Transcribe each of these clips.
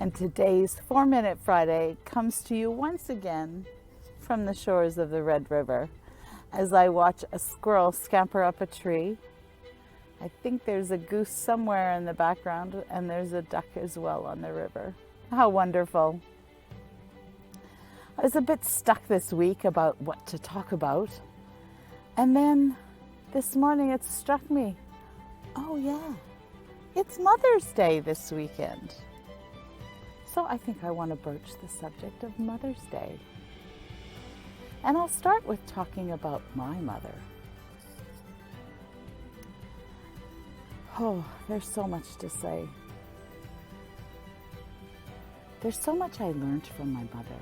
And today's 4-Minute Friday comes to you once again from the shores of the Red River as I watch a squirrel scamper up a tree. I think there's a goose somewhere in the background, and there's a duck as well on the river. How wonderful. I was a bit stuck this week about what to talk about. And then this morning it struck me, oh yeah, it's Mother's Day this weekend. So I think I want to broach the subject of Mother's Day. And I'll start with talking about my mother. Oh, there's so much to say. There's so much I learned from my mother.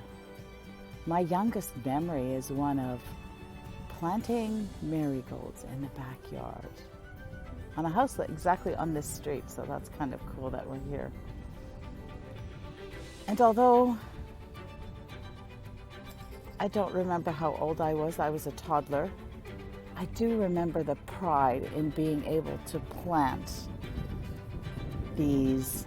My youngest memory is one of planting marigolds in the backyard on a house exactly on this street, so that's kind of cool that we're here. And although I don't remember how old I was a toddler, I do remember the pride in being able to plant these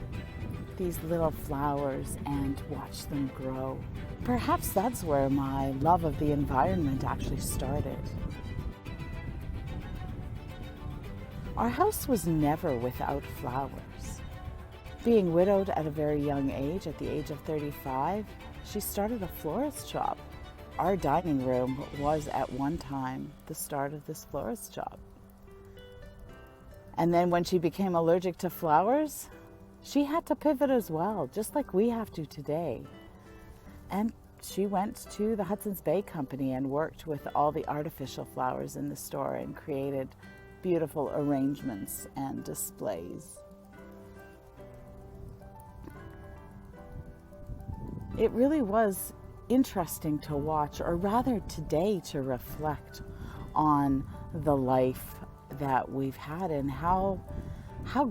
little flowers and watch them grow. Perhaps that's where my love of the environment actually started. Our house was never without flowers. Being widowed at a very young age, at the age of 35, she started a florist shop. Our dining room was at one time the start of this florist shop. And then when she became allergic to flowers, she had to pivot as well, just like we have to today. And she went to the Hudson's Bay Company and worked with all the artificial flowers in the store and created beautiful arrangements and displays. It really was interesting to watch, or rather today to reflect on the life that we've had and how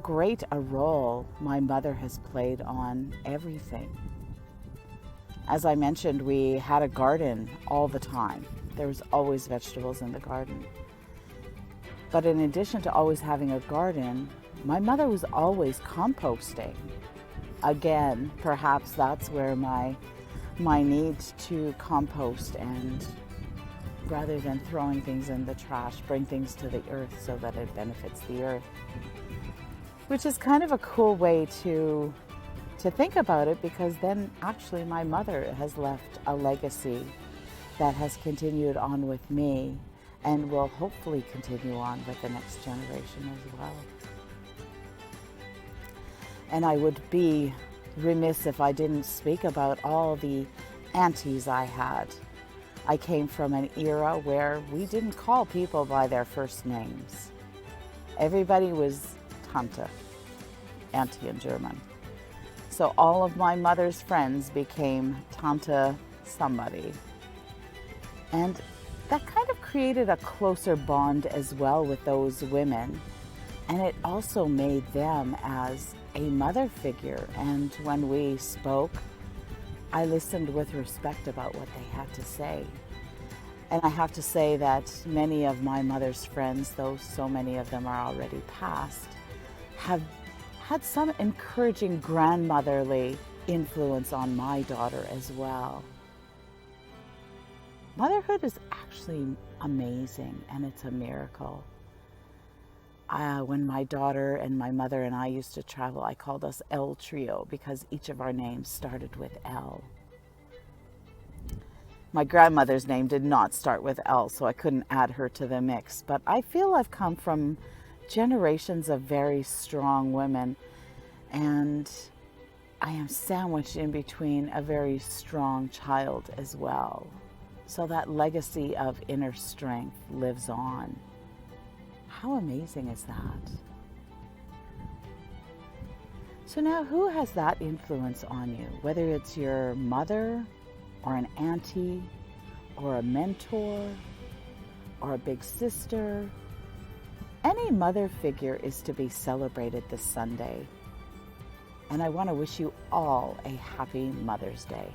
great a role my mother has played on everything. As I mentioned, we had a garden all the time. There was always vegetables in the garden. But in addition to always having a garden, my mother was always composting. Again, perhaps that's where my need to compost and, rather than throwing things in the trash, bring things to the earth so that it benefits the earth. Which is kind of a cool way to think about it, because then actually my mother has left a legacy that has continued on with me and will hopefully continue on with the next generation as well. And I would be remiss if I didn't speak about all the aunties I had. I came from an era where we didn't call people by their first names. Everybody was Tante, auntie in German. So all of my mother's friends became Tante somebody. And that kind of created a closer bond as well with those women. And it also made them as a mother figure. And when we spoke, I listened with respect about what they had to say. And I have to say that many of my mother's friends, though so many of them are already past, have had some encouraging grandmotherly influence on my daughter as well. Motherhood is actually amazing, and it's a miracle. When my daughter and my mother and I used to travel, I called us L Trio because each of our names started with L. My grandmother's name did not start with L, so I couldn't add her to the mix. But I feel I've come from generations of very strong women, and I am sandwiched in between a very strong child as well. So that legacy of inner strength lives on. How amazing is that? So now, who has that influence on you? Whether it's your mother or an auntie or a mentor or a big sister, any mother figure is to be celebrated this Sunday. And I want to wish you all a happy Mother's Day.